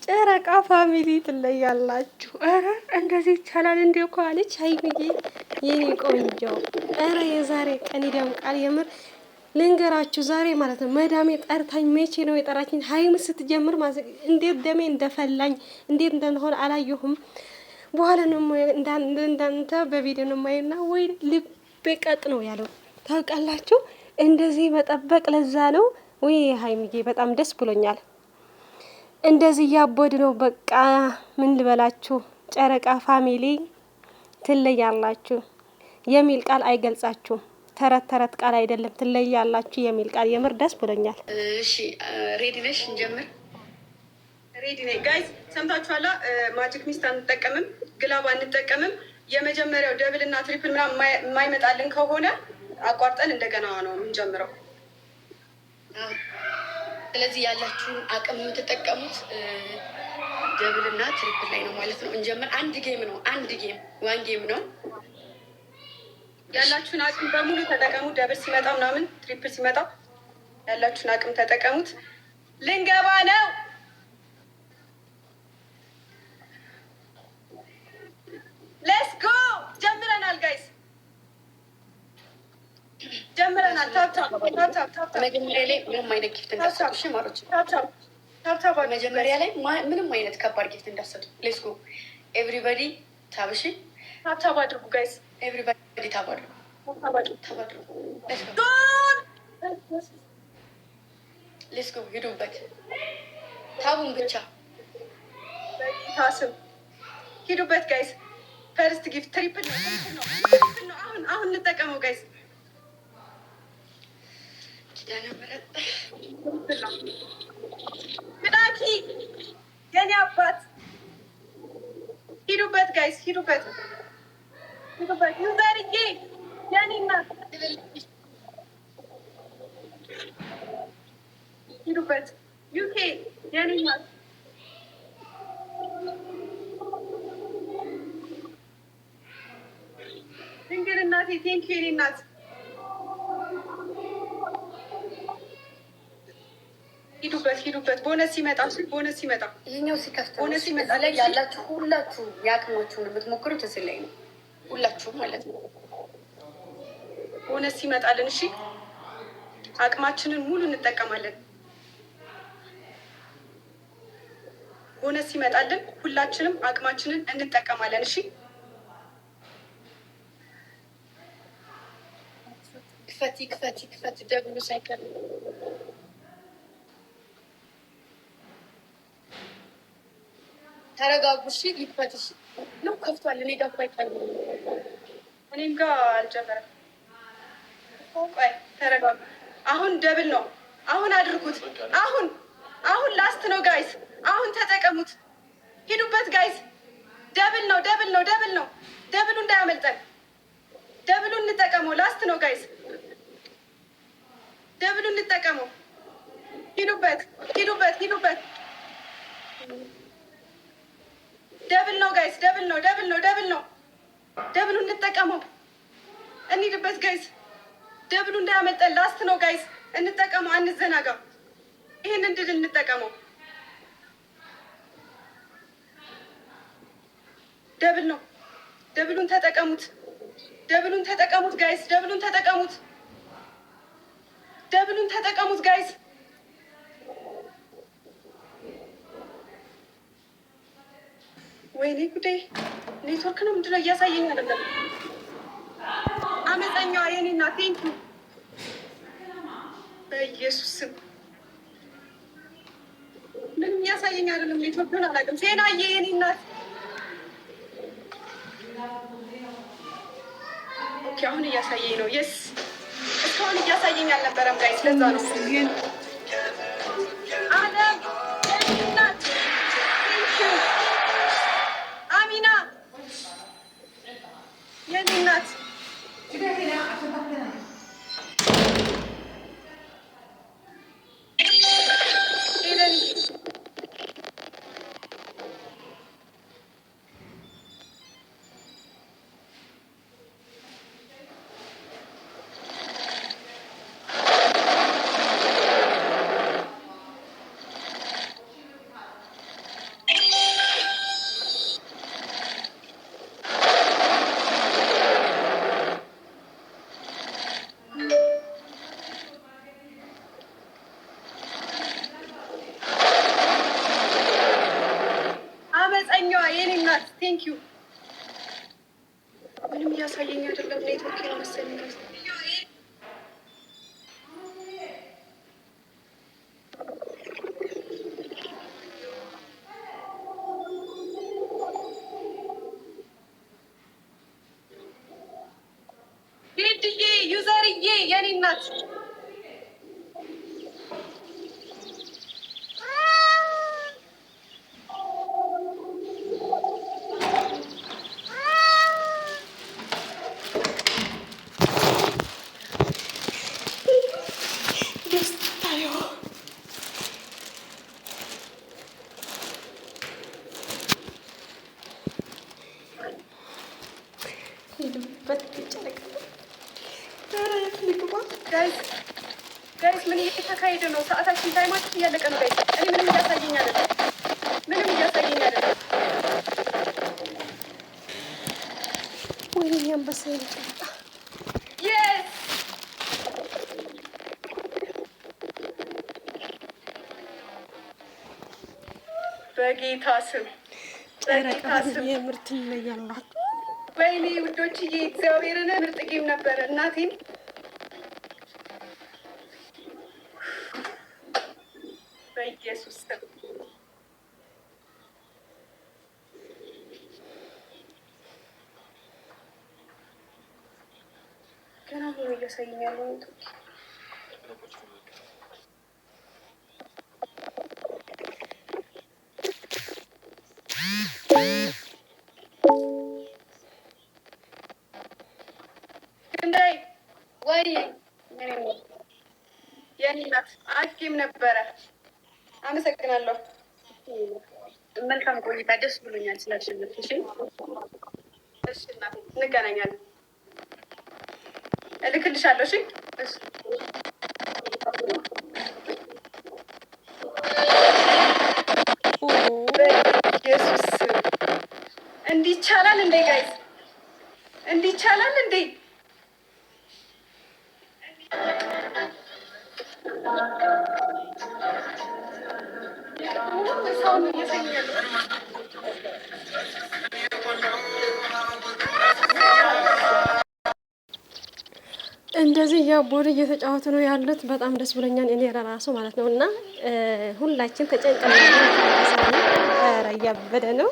ጨረቃ ፋሚሊ ትለያላችሁ። ኧረ እንደዚህ ይቻላል እንዴ እኮ አለች ሀይሚዬ የኔ ቆንጆ። ኧረ የዛሬ ቀን ይደምቃል የምር ልንገራችሁ። ዛሬ ማለት ነው መዳሜ ጠርታኝ፣ መቼ ነው የጠራችኝ? ሀይም ስትጀምር ማለት እንዴት ደሜ እንደፈላኝ እንዴት እንደሆነ አላየሁም። በኋላ ነው እንዳንተ በቪዲዮ ነው ማየና ወይ ልቤ ቀጥ ነው ያለው ታውቃላችሁ። እንደዚህ መጠበቅ ለዛ ነው ወይ ሀይሚዬ በጣም ደስ ብሎኛል። እንደዚህ እያቦድ ነው በቃ ምን ልበላችሁ። ጨረቃ ፋሚሊ ትለያላችሁ የሚል ቃል አይገልጻችሁም። ተረት ተረት ቃል አይደለም፣ ትለያላችሁ የሚል ቃል የምር ደስ ብሎኛል። እሺ ሬዲ ነሽ? እንጀምር። ሬዲ ነኝ ጋይዝ። ሰምታችኋላ። ማጂክ ሚስት አንጠቀምም፣ ግላብ አንጠቀምም። የመጀመሪያው ደብል እና ትሪፕል ምናምን የማይመጣልን ከሆነ አቋርጠን እንደገና ነው የምንጀምረው። ስለዚህ ያላችሁን አቅም የምትጠቀሙት ደብል እና ትሪፕል ላይ ነው ማለት ነው። እንጀምር። አንድ ጌም ነው፣ አንድ ጌም ዋን ጌም ነው። ያላችሁን አቅም በሙሉ ተጠቀሙ። ደብል ሲመጣ ምናምን ትሪፕል ሲመጣ ያላችሁን አቅም ተጠቀሙት። ልንገባ ነው። ሌትስ ጎ። ጀምረናል ጋይስ፣ ጀምረናል። መጀመሪያ ላይ ምንም አይነት ጊፍት እንዳሰጡ ማሮች፣ መጀመሪያ ላይ ምንም አይነት ከባድ ጊፍት እንዳሰጡ። ሌትስ ጎ ኤቭሪባዲ ታብሽ ታብታብ አድርጉ ጋይስ። ኤቭሪባዲ ታብ አድርጉ፣ ታብ አድርጉ። ሌትስ ጎ ሂዱበት፣ ታቡን ብቻ ታስም ሂዱበት ጋይስ። ፈርስት ጊፍት ትሪፕል ነው፣ አሁን እንጠቀመው ጋይስ። ቅዳኪ የኔ አባት ሂዱበት ጋይስ፣ ሂዱበት ሂዱበት። ዩዘርዬ የኔ እናት ሂዱበት። ዩኬ የኔ እናት ድንግል እናቴ ቴንኪ የኔ እናት። ሂዱበት ሂዱበት። ቦነስ ሲመጣ ቦነስ ሲመጣ ይሄኛው ሲከፍት ቦነስ ሲመጣ ላይ ያላችሁ ሁላችሁ የአቅማችሁን የምትሞክሩት እዚህ ላይ ነው፣ ሁላችሁ ማለት ነው። ቦነስ ሲመጣልን እሺ አቅማችንን ሙሉ እንጠቀማለን። ቦነስ ሲመጣልን ሁላችንም አቅማችንን እንጠቀማለን። እሺ ክፈቲ ክፈቲ ክፈቲ። ደግሞ ሳይከል ተረጋጉ። እሺ ይፈትሽ ነው ከፍቷል። እኔ ጋር ባይቀር እኔም ጋር አልጀመረም። ቆይ ተረጋጉ። አሁን ደብል ነው። አሁን አድርጉት። አሁን ላስት ነው ጋይስ። አሁን ተጠቀሙት። ሂዱበት ጋይስ። ደብል ነው፣ ደብል ነው፣ ደብል ነው። ደብሉ እንዳያመልጠን። ደብሉ እንጠቀመው። ላስት ነው ጋይስ። ደብሉ እንጠቀመው። ሂዱበት፣ ሂዱበት፣ ሂዱበት። ደብል ነው ጋይስ። ደብል ነው፣ ደብል ነው፣ ደብል ነው። ደብሉ እንጠቀመው። እንሂድበት ጋይስ። ደብሉ እንዳያመልጠን። ላስት ነው ጋይስ። እንጠቀመው፣ አንዘናጋ። ይህን እንድል እንጠቀመው። ደብል ነው። ደብሉን ተጠቀሙት። ደብሉን ተጠቀሙት ጋይስ። ደብሉን ተጠቀሙት። ደብሉን ተጠቀሙት ጋይስ። ወይኔ ጉዴ! ኔትወርክ ነው ምንድነው እያሳየኝ አይደለም። አመፀኛዋ የኔ እናት ቴንኪ በኢየሱስ ስም። ምንም እያሳየኝ አይደለም። ኔትወርክን አላውቅም። ዜናዬ የኔ እናት ኦኬ፣ አሁን እያሳየኝ ነው። የስ እስካሁን እያሳየኝ አልነበረም ጋይስ። ለዛ ነው አለም የኔ እናት ቴንኪ አሚና የኔ እናት እናት ቴንክ ዩ። ምንም እያሳየኝ አይደለም። ኔትወርክ ነው መሰለኝ። ሄድዬ ዩዘርዬ የኔ እናት ጋይስ ምን እየተካሄደ ነው? ሰዓታችን ታይማችን እያለቀ ነው ጋይስ። እኔ ምንም እያሳየኝ አይደለም። ምንም እያሳየኝ አይደለም። ወይኔ አንበሳ ይልቀጣ። የስ በጌታ ስም በጌታ ስም የምርት ይለያላችሁ። ወይኔ ውዶችዬ እግዚአብሔርን ምርጥ ጌም ነበረ እናቴን በኢየሱስ ስም ገና ሆኖ እያሳየኝ ያለው እንዳይ ወይ የኔ እናት አሪፍ ጌም ነበረ። አመሰግናለሁ። መልካም ቆይታ። ደስ ብሎኛል ስላሸነፍሽ። እሺ እናቴ እንገናኛለን። እልክልሻለሁ። እሺ ኢየሱስ እንዲህ ይቻላል እንዴ ጋይዝ? እንዲህ ይቻላል እንዴ? ሰውን እየሰኛለ እንደዚህ ቦርድ እየተጫወቱ ነው ያሉት። በጣም ደስ ብሎኛል እኔ ለራሱ ማለት ነው። እና ሁላችን ተጨንቀን ኧረ እያበደ ነው።